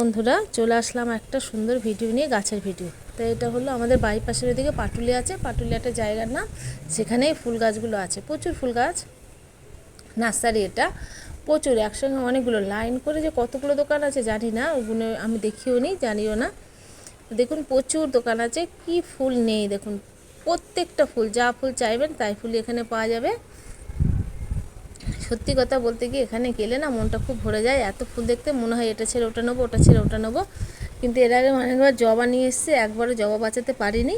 বন্ধুরা, চলে আসলাম একটা সুন্দর ভিডিও নিয়ে, গাছের ভিডিও। তো এটা হলো আমাদের বাড়ির পাশের ওদিকে পাটুলি আছে, পাটুলি একটা জায়গার নাম। সেখানেই ফুল গাছগুলো আছে, প্রচুর ফুল গাছ, নার্সারি এটা। প্রচুর, একসঙ্গে অনেকগুলো লাইন করে যে কতগুলো দোকান আছে জানি না, ওগুলো আমি দেখিও নি, জানিও না। দেখুন প্রচুর দোকান আছে, কি ফুল নেই দেখুন। প্রত্যেকটা ফুল, যা ফুল চাইবেন তাই ফুল এখানে পাওয়া যাবে। সত্যি কথা বলতে কি, এখানে গেলে না মনটা খুব ভরে যায়। এত ফুল দেখতে মনে হয় এটা ছেড়ে ওটা নেবো, ওটা ছেড়ে ওটা নেবো। কিন্তু এর আগে অনেকবার জবা নিয়ে এসছে, একবারও জবা বাঁচাতে পারিনি।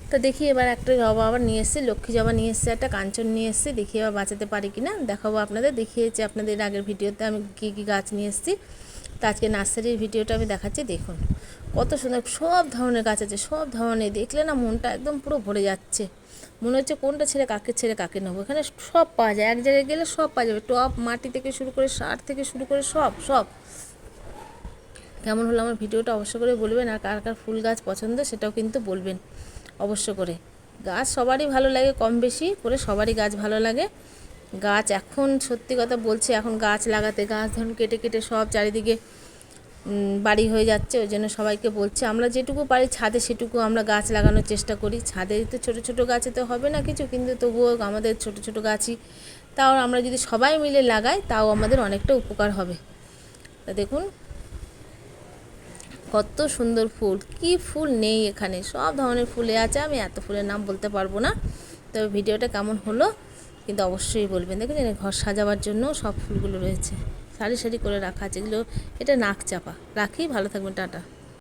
তো দেখি এবার একটা জবা আবার নিয়ে এসছে, লক্ষ্মী জবা নিয়ে এসছে, একটা কাঞ্চন নিয়ে এসছে। দেখি এবার বাঁচাতে পারি কি না, দেখাবো আপনাদের। দেখিয়েছি আপনাদের আগের ভিডিওতে আমি কী কী গাছ নিয়ে এসেছি। তো আজকে নার্সারির ভিডিওটা আমি দেখাচ্ছি, দেখুন কত সুন্দর সব ধরনের গাছ আছে, সব ধরনের। দেখলে না মনটা একদম পুরো ভরে যাচ্ছে, মনে হচ্ছে কোনটা ছেড়ে কাকে নেবো। এখানে সব পাওয়া যায়, এক জায়গায় গেলে সব পাওয়া যাবে। টব, মাটি থেকে শুরু করে সার থেকে শুরু করে সব। কেমন হলো আমার ভিডিওটা অবশ্য করে বলবেন, আর কার কার ফুল গাছ পছন্দ সেটাও কিন্তু বলবেন অবশ্য করে। গাছ সবারই ভালো লাগে, কম বেশি করে সবারই গাছ ভালো লাগে। গাছ এখন সত্যি কথা বলছি, এখন গাছ লাগাতে, গাছ ধরুন কেটে কেটে সব চারিদিকে বাড়ি হয়ে যাচ্ছে। ওই জন্য সবাইকে বলছি, আমরা যেটুকু পারি ছাদে সেটুকু আমরা গাছ লাগানোর চেষ্টা করি। ছাদে তো ছোটো ছোটো গাছে তো হবে না কিছু, কিন্তু তবুও আমাদের ছোটো ছোটো গাছই, তাও আমরা যদি সবাই মিলে লাগাই তাও আমাদের অনেকটা উপকার হবে। তা দেখুন কত সুন্দর ফুল, কি ফুল নেই এখানে, সব ধরনের ফুলে আছে। আমি এত ফুলের নাম বলতে পারবো না। তবে ভিডিওটা কেমন হলো কিন্তু অবশ্যই বলবেন। দেখুন ঘর সাজাবার জন্য সব ফুলগুলো রয়েছে, সারি সারি করে রাখা আছে। এগুলো, এটা নাক চাপা। রাখি, ভালো থাকবেন, টাটা।